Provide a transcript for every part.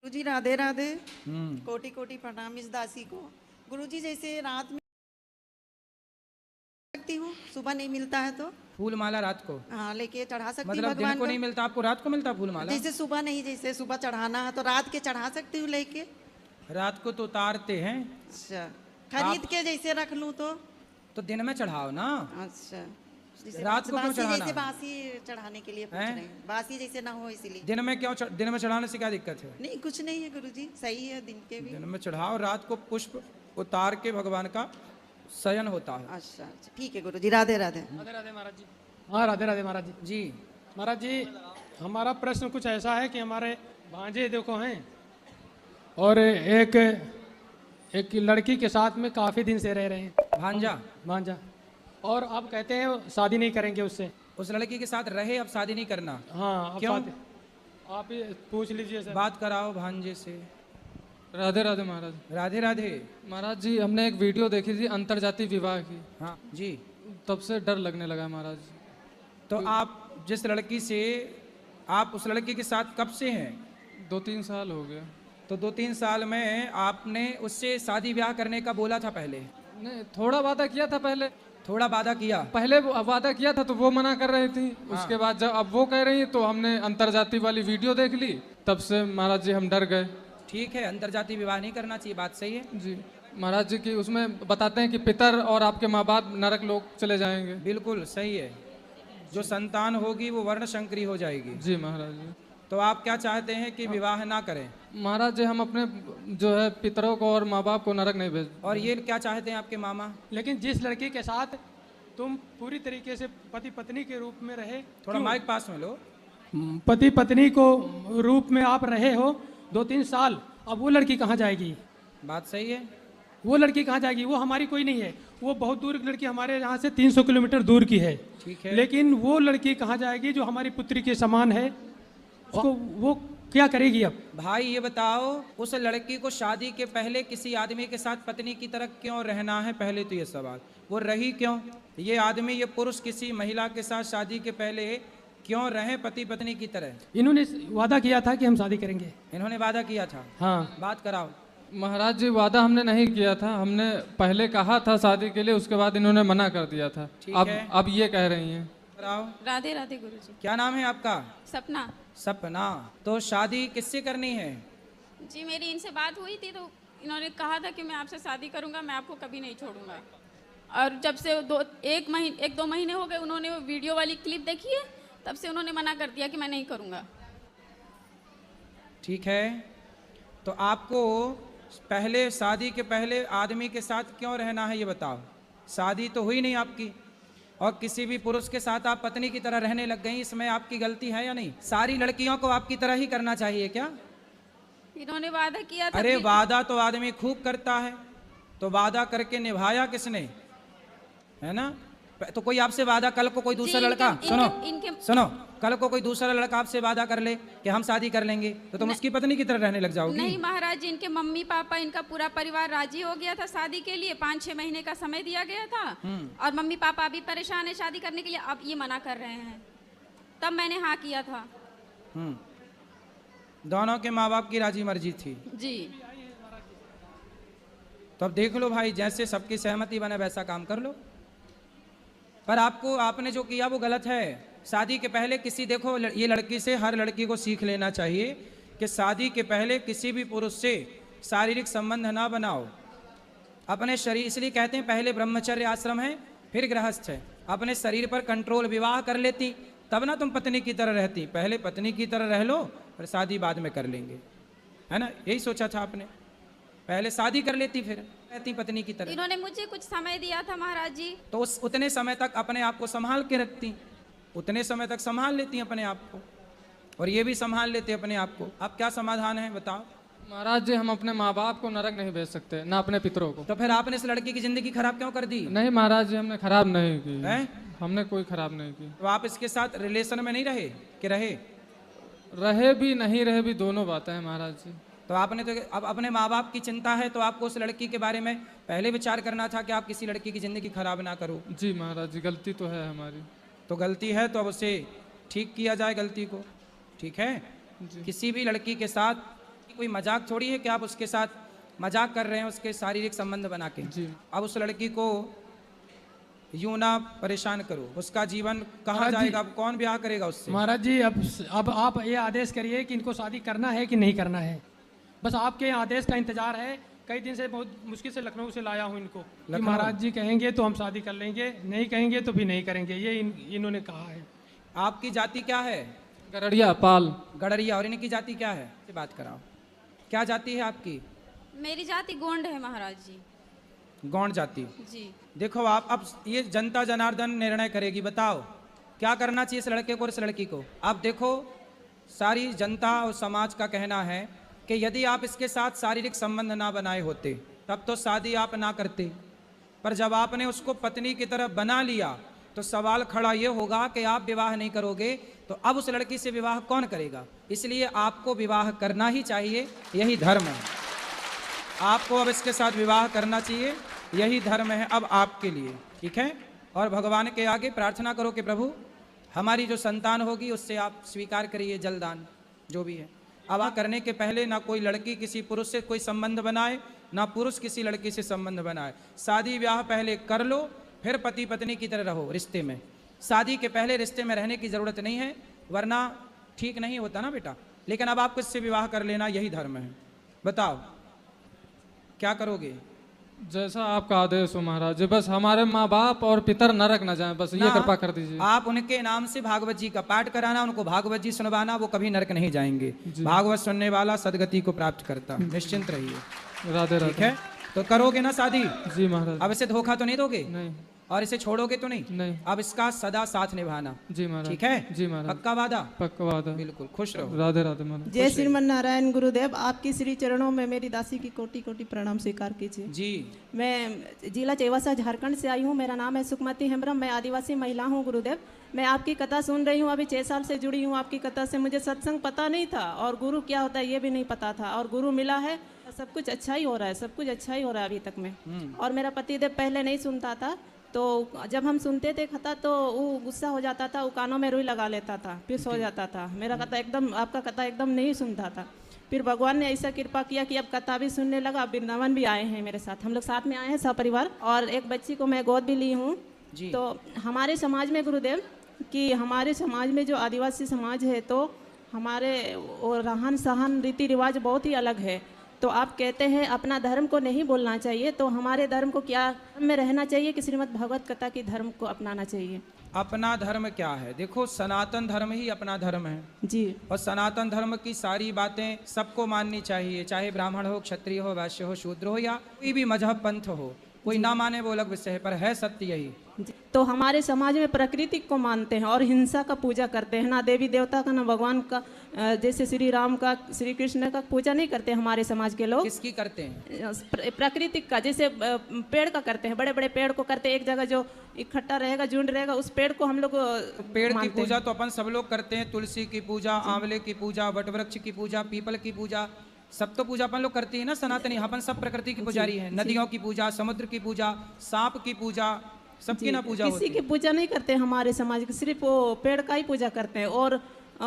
गुरुजी राधे राधे। कोटि कोटि प्रणाम इस दासी को। गुरुजी जैसे रात में सकती हूँ, सुबह नहीं मिलता है तो फूल माला रात को, हाँ लेके चढ़ा सकती हूँ मतलब दिन भगवान को नहीं मिलता आपको, रात को मिलता फूल माला? जैसे सुबह नहीं, जैसे सुबह चढ़ाना है तो रात के चढ़ा सकती हूँ लेके। रात को तो उतारते हैं। अच्छा, खरीद के जैसे रख लूँ तो दिन में चढ़ाओ ना। अच्छा, जैसे रात को क्यों बासी चढ़ाना जैसे है? बासी चढ़ाने के लिए पूछ रहे हैं, बासी जैसे ना हो इसीलिए। दिन में क्यों दिन में चढ़ाने से क्या दिक्कत है? नहीं कुछ नहीं है गुरुजी, सही है दिन के भी। दिन में चढ़ाओ, रात को पुष्प उतार के भगवान का शयन होता है। अच्छा अच्छा ठीक है गुरुजी, राधे राधे। राधे राधे महाराज जी। हाँ राधे राधे महाराज जी। जी महाराज जी, हमारा प्रश्न कुछ ऐसा है कि हमारे भांजे देखो हैं और एक लड़की के साथ में काफ़ी दिन से रह रहे हैं। भांजा? भांजा। और अब कहते हैं शादी नहीं करेंगे उससे। उस लड़की के साथ रहे, अब शादी नहीं करना? हाँ अब क्यों? आप ही पूछ लीजिए सर। बात कराओ भांजे से। राधे राधे महाराज। राधे राधे। महाराज जी, हमने एक वीडियो देखी थी अंतरजातीय विवाह की, हाँ जी। तब से डर लगने लगा है महाराज। तो आप जिस लड़की से, आप उस लड़की के साथ कब से हैं? 2-3 साल हो गया। तो 2-3 साल में आपने उससे शादी ब्याह करने का बोला था पहले? नहीं, थोड़ा वादा किया था पहले। थोड़ा वादा किया? पहले वादा किया था तो वो मना कर रही थी। उसके बाद जब अब वो कह रही है तो हमने अंतरजातीय वाली वीडियो देख ली, तब से महाराज जी हम डर गए। ठीक है, अंतरजातीय विवाह नहीं करना चाहिए, बात सही है जी महाराज जी की उसमें बताते हैं कि पितर और आपके माँ बाप नरक लोग चले जाएंगे। बिल्कुल सही है, जो संतान होगी वो वर्ण शंकरी हो जाएगी। जी महाराज जी। तो आप क्या चाहते हैं कि विवाह ना करें? महाराज जी, हम अपने जो है पितरों को और माँ बाप को नरक नहीं भेज। और ये क्या चाहते हैं आपके मामा? लेकिन जिस लड़की के साथ तुम पूरी तरीके से पति पत्नी के रूप में रहे, थोड़ा माइक पास में लो। पति पत्नी को रूप में आप रहे हो 2-3 साल, अब वो लड़की कहाँ जाएगी? बात सही है। वो लड़की कहाँ जाएगी? वो हमारी कोई नहीं है, वो बहुत दूर की लड़की, हमारे यहाँ से 300 किलोमीटर दूर की है। ठीक है, लेकिन वो लड़की कहाँ जाएगी जो हमारी पुत्री के समान है? उसको वो क्या करेगी अब? भाई ये बताओ, उस लड़की को शादी के पहले किसी आदमी के साथ पत्नी की तरह क्यों रहना है? पहले तो ये सवाल, वो रही क्यों? ये आदमी, ये पुरुष किसी महिला के साथ शादी के पहले क्यों रहे पति पत्नी की तरह? इन्होंने वादा किया था कि हम शादी करेंगे। इन्होंने वादा किया था? हाँ। बात कराओ। महाराज जी, वादा हमने नहीं किया था, हमने पहले कहा था शादी के लिए, उसके बाद इन्होंने मना कर दिया था। अब ये कह रही हैं। कराओ। राधे राधे गुरुजी। क्या नाम है आपका? सपना। सपना। तो शादी किससे करनी है? जी मेरी इनसे बात हुई थी तो इन्होंने कहा था कि मैं आपसे शादी करूंगा, मैं आपको कभी नहीं छोड़ूंगा। और जब से 1-2 महीने हो गए, उन्होंने वो वीडियो वाली क्लिप देखी है, तब से उन्होंने मना कर दिया कि मैं नहीं करूंगा। ठीक है, तो आपको पहले शादी के पहले आदमी के साथ क्यों रहना है ये बताओ। शादी तो हुई नहीं आपकी, और किसी भी पुरुष के साथ आप पत्नी की तरह रहने लग गई, इसमें आपकी गलती है या नहीं? सारी लड़कियों को आपकी तरह ही करना चाहिए क्या? इन्होंने वादा किया था। अरे वादा तो आदमी खूब करता है, तो वादा करके निभाया किसने? है ना? तो कोई आपसे वादा, कल को कोई दूसरा लड़का, सुनो, कल को कोई दूसरा लड़का आपसे वादा कर ले कि हम शादी कर लेंगे, तो तुम उसकी पत्नी की तरह रहने लग जाओगी? नहीं महाराज जी, इनके मम्मी पापा, इनका पूरा परिवार राजी हो गया था शादी के लिए। 5-6 महीने का समय दिया गया था, और मम्मी पापा अभी परेशान है शादी करने के लिए, अब ये मना कर रहे हैं। तब मैंने हाँ किया था। दोनों के माँ बाप की राजी मर्जी थी जी। तो अब देख लो भाई, जैसे सबकी सहमति बने वैसा काम कर लो। पर आपने जो किया वो गलत है। शादी के पहले किसी, देखो ये लड़की से, हर लड़की को सीख लेना चाहिए कि शादी के पहले किसी भी पुरुष से शारीरिक संबंध ना बनाओ। अपने शरीर, इसलिए कहते हैं पहले ब्रह्मचर्य आश्रम है फिर गृहस्थ है। अपने शरीर पर कंट्रोल, विवाह कर लेती तब ना तुम पत्नी की तरह रहती। पहले पत्नी की तरह रह लो, फिर शादी बाद में कर लेंगे, है ना? यही सोचा था आपने, पहले शादी कर लेती फिर रहती पत्नी की तरह। इन्होंने मुझे कुछ समय दिया था महाराज जी, तो उतने समय तक अपने आप को संभाल के रखती, उतने समय तक संभाल लेती अपने आप को, और ये भी संभाल लेते अपने आप को। अब क्या समाधान है बताओ? महाराज जी, हम अपने माँ बाप को नरक नहीं भेज सकते, ना अपने पितरों को। तो फिर आपने इस लड़की की जिंदगी खराब क्यों कर दी? नहीं महाराज जी, हमने खराब नहीं की है? हमने कोई खराब नहीं की। तो आप इसके साथ रिलेशन में नहीं रहे कि रहे? रहे भी नहीं रहे भी, दोनों बातें हैं महाराज जी। तो आपने तो, अब अपने माँ बाप की चिंता है तो आपको उस लड़की के बारे में पहले विचार करना था कि आप किसी लड़की की जिंदगी खराब ना करो। जी महाराज जी, गलती तो है हमारी। तो गलती है तो अब उसे ठीक किया जाए गलती को, ठीक है? जी। किसी भी लड़की के साथ कोई मजाक थोड़ी है कि आप उसके साथ मजाक कर रहे हैं उसके शारीरिक संबंध बना के। जी। अब उस लड़की को यूं ना परेशान करो, उसका जीवन कहाँ महाराज जी। जाएगा, अब कौन ब्याह करेगा उससे? महाराज जी अब आप ये आदेश करिए कि इनको शादी करना है कि नहीं करना है। बस आपके आदेश का इंतजार है। कई दिन से बहुत मुश्किल से लखनऊ से लाया हूँ इनको कि लखनऊ? महाराज जी कहेंगे तो हम शादी कर लेंगे, नहीं कहेंगे तो भी नहीं करेंगे, ये इन्होंने कहा है। आपकी जाति क्या है? गरड़िया पाल। गडरिया। और इनकी जाति क्या है? से बात कराओ, क्या जाति है आपकी? मेरी जाति गोंड है महाराज जी। गौंड जाति। जी। देखो आप, अब ये जनता जनार्दन निर्णय करेगी, बताओ क्या करना चाहिए इस लड़के को और इस लड़की को। आप देखो, सारी जनता और समाज का कहना है कि यदि आप इसके साथ शारीरिक संबंध ना बनाए होते तब तो शादी आप ना करते, पर जब आपने उसको पत्नी की तरफ बना लिया तो सवाल खड़ा ये होगा कि आप विवाह नहीं करोगे तो अब उस लड़की से विवाह कौन करेगा। इसलिए आपको विवाह करना ही चाहिए, यही धर्म है। आपको अब इसके साथ विवाह करना चाहिए, यही धर्म है अब आपके लिए, ठीक है। और भगवान के आगे प्रार्थना करो कि प्रभु हमारी जो संतान होगी उससे आप स्वीकार करिए जलदान जो भी है। अब करने के पहले ना कोई लड़की किसी पुरुष से कोई संबंध बनाए, ना पुरुष किसी लड़की से संबंध बनाए। शादी ब्याह पहले कर लो, फिर पति पत्नी की तरह रहो रिश्ते में। शादी के पहले रिश्ते में रहने की ज़रूरत नहीं है, वरना ठीक नहीं होता ना बेटा। लेकिन अब आपको इससे विवाह कर लेना यही धर्म है। बताओ क्या करोगे? जैसा आपका आदेश हो महाराज जी, बस हमारे माँ बाप और पितर नरक न जाएं, बस ये ना, कृपा कर दीजिए। आप उनके नाम से भागवत जी का पाठ कराना, उनको भागवत जी सुनवाना, वो कभी नरक नहीं जाएंगे। भागवत सुनने वाला सदगति को प्राप्त करता, निश्चिंत रहिए। राधे ठीक राधे। है, तो करोगे ना शादी? जी महाराज। अब इसे धोखा तो नहीं दोगे नहीं। और इसे छोड़ोगे तो नहीं? नहीं। अब इसका सदा साथ निभाना, जी महाराज। ठीक है? जी महाराज। पक्का वादा? पक्का वादा। बिल्कुल, खुश रहो। राधे राधे महाराज। जय श्रीमन नारायण गुरुदेव, आपकी श्री चरणों में मेरी दासी की कोटि कोटि प्रणाम स्वीकार कीजिए। जी। मैं जिला चेवासा झारखंड से आई हूँ। मेरा नाम है सुखमती हेम्ब्रम, मैं आदिवासी महिला हूँ गुरुदेव। मैं आपकी कथा सुन रही हूँ, अभी 6 साल से जुड़ी हूँ आपकी कथा से। मुझे सत्संग पता नहीं था और गुरु क्या होता है ये भी नहीं पता था, और गुरु मिला है, सब कुछ अच्छा ही हो रहा है, सब कुछ अच्छा ही हो रहा है अभी तक में। और मेरा पतिदेव पहले नहीं सुनता था, तो जब हम सुनते थे कथा तो वो गुस्सा हो जाता था, वो कानों में रुई लगा लेता था, फिर सो जाता था। मेरा कथा एकदम, आपका कथा एकदम नहीं सुनता था। फिर भगवान ने ऐसा कृपा किया कि अब कथा भी सुनने लगा। अब वृंदावन भी आए हैं मेरे साथ, हम लोग साथ में आए हैं सपरिवार, और एक बच्ची को मैं गोद भी ली हूँ। तो हमारे समाज में गुरुदेव कि हमारे समाज में जो आदिवासी समाज है तो हमारे रहन सहन रीति रिवाज बहुत ही अलग है। तो आप कहते हैं अपना धर्म को नहीं बोलना चाहिए, तो हमारे धर्म को क्या में रहना चाहिए कि श्रीमद् भगवत कथा की धर्म को अपनाना चाहिए? अपना धर्म क्या है? देखो, सनातन धर्म ही अपना धर्म है जी। और सनातन धर्म की सारी बातें सबको माननी चाहिए, चाहे ब्राह्मण हो, क्षत्रिय हो, वैश्य हो, शूद्र हो, या कोई भी मजहब पंथ हो। कोई ना माने वो अलग विषय है, पर है सत्य यही। तो हमारे समाज में प्रकृति को मानते हैं और हिंसा का पूजा करते हैं, ना देवी देवता का ना भगवान का। जैसे श्री राम का, श्री कृष्ण का पूजा नहीं करते हमारे समाज के लोग। किसकी करते हैं? प्रकृति का, जैसे पेड़ का करते हैं, बड़े बड़े पेड़ को करते हैं। एक जगह जो इकट्ठा रहेगा, झुंड रहेगा, उस पेड़ को हम लोग पेड़ की पूजा तो अपन सब लोग करते हैं। तुलसी की पूजा, आंवले की पूजा, वटवृक्ष की पूजा, पीपल की पूजा, सब तो पूजा अपन लोग करते हैं ना सनातनी। अपन सब प्रकृति की पुजारी हैं। नदियों की पूजा, समुद्र की पूजा, सांप की पूजा, सबकी ना पूजा होती है। किसी की पूजा नहीं करते हमारे समाज की, सिर्फ वो पेड़ का ही पूजा करते हैं। और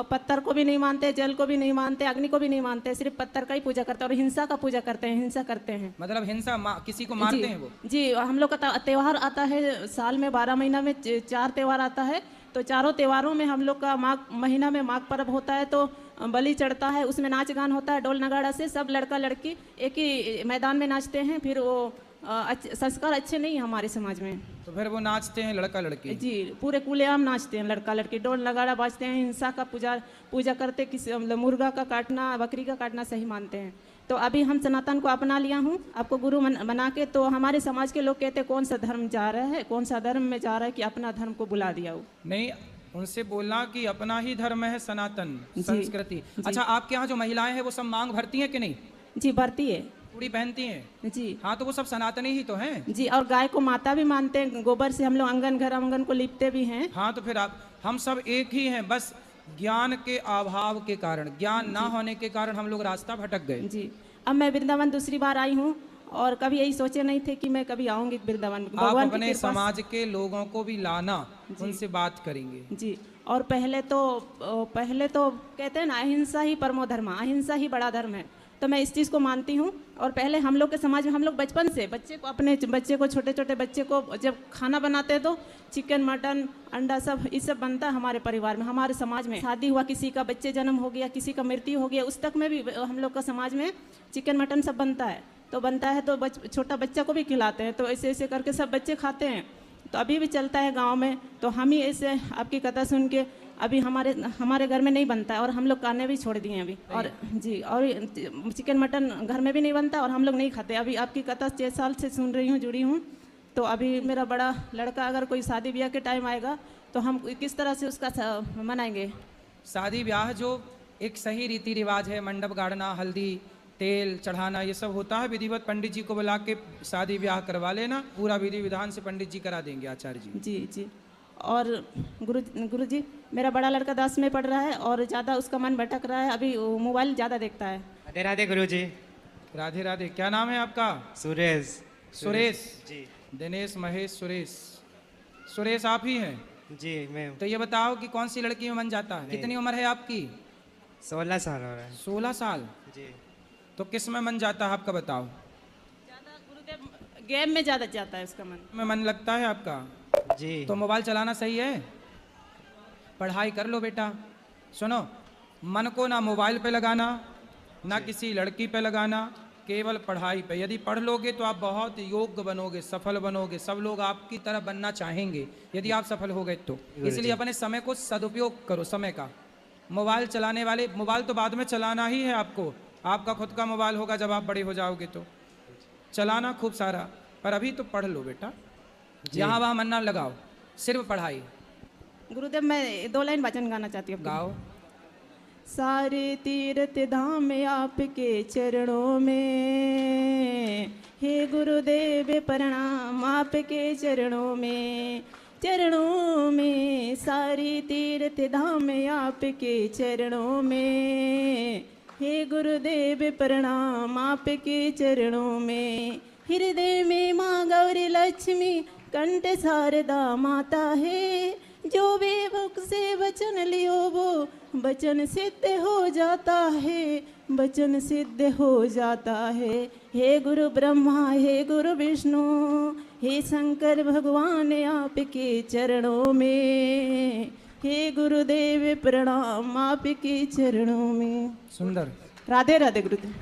पत्थर को भी नहीं मानते, जल को भी नहीं मानते, अग्नि को भी नहीं मानते, सिर्फ पत्थर का ही पूजा करते हैं। और हिंसा का पूजा करते हैं, हिंसा करते हैं। मतलब हिंसा, किसी को मारते हैं वो? जी, हम लोग का त्यौहार आता है साल में 12 महीना में 4 त्यौहार आता है। तो चारों त्योहारों में हम लोग का माघ महीना में माघ पर्व होता है, तो बलि चढ़ता है, उसमें नाच गान होता है, ढोल नगाड़ा से सब लड़का लड़की एक ही मैदान में नाचते हैं। फिर वो संस्कार अच्छे नहीं है हमारे समाज में। तो फिर वो नाचते हैं लड़का लड़की? जी, पूरे खुलेआम नाचते हैं लड़का लड़की, ढोल नगाड़ा बाजते हैं, हिंसा का पूजा करते, किसी मुर्गा का काटना, बकरी का काटना सही मानते हैं। तो अभी हम सनातन को अपना लिया हूँ आपको गुरु बना के। तो हमारे समाज के लोग कहते हैं कौन सा धर्म जा रहा है, कौन सा धर्म में जा रहा है कि अपना धर्म को बुला दिया वो। नहीं, उनसे बोलना कि अपना ही धर्म है सनातन संस्कृति। अच्छा, आपके यहाँ जो महिलाएं हैं वो सब मांग भरती हैं कि नहीं? जी, भरती है। चूड़ी पहनती हैं? जी हाँ, तो वो सब सनातनी ही तो हैं। जी, और गाय को माता भी मानते हैं, गोबर से हम लोग आंगन को लिपते भी हैं। हाँ, तो फिर हम सब एक ही हैं, बस ज्ञान के अभाव के कारण, ज्ञान ना होने के कारण हम लोग रास्ता भटक गए। जी, अब मैं वृंदावन दूसरी बार आई हूँ और कभी यही सोचे नहीं थे कि मैं कभी आऊंगी वृंदावन। आप अपने समाज के लोगों को भी लाना, उनसे बात करेंगे। जी, और पहले तो कहते हैं ना अहिंसा ही परमो धर्म, अहिंसा ही बड़ा धर्म है। तो मैं इस चीज़ को मानती हूँ। और पहले हम लोग के समाज में हम लोग बचपन से बच्चे को अपने बच्चे को छोटे छोटे बच्चे को जब खाना बनाते हैं तो चिकन मटन अंडा सब ये सब बनता है हमारे परिवार में, हमारे समाज में। शादी हुआ, किसी का बच्चे जन्म हो गया, किसी का मृत्यु हो गया, उस तक में भी हम लोग का समाज में चिकन मटन सब बनता है। तो बनता है तो छोटा बच्चा को भी खिलाते हैं, तो ऐसे ऐसे करके सब बच्चे खाते हैं। तो अभी भी चलता है गाँव में। तो हम ही ऐसे आपकी कथा सुन के अभी हमारे घर में नहीं बनता है और हम लोग खाने भी छोड़ दिए हैं अभी। और जी, और चिकन मटन घर में भी नहीं बनता और हम लोग नहीं खाते। अभी आपकी कथा 6 साल से सुन रही हूँ, जुड़ी हूँ। तो अभी मेरा बड़ा लड़का अगर कोई शादी ब्याह के टाइम आएगा तो हम किस तरह से उसका मनाएंगे? शादी ब्याह जो एक सही रीति रिवाज है, मंडप गाड़ना, हल्दी तेल चढ़ाना, ये सब होता है विधिवत। पंडित जी को बुला के शादी ब्याह करवा लेना, पूरा विधि विधान से पंडित जी करा देंगे आचार्य जी। जी जी। और गुरु जी, मेरा बड़ा लड़का 10 में पढ़ रहा है और ज़्यादा उसका मन भटक रहा है, अभी मोबाइल ज़्यादा देखता है। राधे राधे गुरु जी। राधे राधे। क्या नाम है आपका? सुरेश। सुरेश जी दिनेश महेश सुरेश। सुरेश आप ही हैं? जी मैं। तो ये बताओ कि कौन सी लड़की में मन जाता है? कितनी उम्र है आपकी? 16 साल हो रहा है। 16 साल। जी। तो किस में मन जाता है आपका, बताओ? ज़्यादा गुरुदेव गेम में ज़्यादा जाता है उसका मन। में मन लगता है आपका? जी। तो मोबाइल चलाना सही है? पढ़ाई कर लो बेटा। सुनो, मन को ना मोबाइल पे लगाना, ना किसी लड़की पे लगाना, केवल पढ़ाई पे। यदि पढ़ लोगे तो आप बहुत योग्य बनोगे, सफल बनोगे, सब लोग आपकी तरह बनना चाहेंगे यदि आप सफल हो गए तो। इसलिए अपने समय को सदुपयोग करो, समय का। मोबाइल चलाने वाले, मोबाइल तो बाद में चलाना ही है आपको, आपका खुद का मोबाइल होगा जब आप बड़े हो जाओगे तो चलाना खूब सारा, पर अभी तो पढ़ लो बेटा। यहाँ वहाँ मन ना लगाओ, सिर्फ पढ़ाई। गुरुदेव मैं 2 लाइन भजन गाना चाहती हूँ। गाओ। सारे तीर्थ धाम आपके चरणों में, हे गुरुदेव प्रणाम आपके चरणों में, चरणों में। सारे तीर्थ धाम आपके चरणों में, हे गुरुदेव प्रणाम आपके चरणों में। हृदय में माँ गौरी लक्ष्मी कंठ शारदा माता है, जो भी मुख से वचन लियो वो वचन सिद्ध हो जाता है, वचन सिद्ध हो जाता है। हे गुरु ब्रह्मा, हे गुरु विष्णु, हे शंकर भगवान आपके चरणों में, हे गुरुदेव प्रणाम आपके चरणों में। सुंदर। राधे राधे गुरुदेव।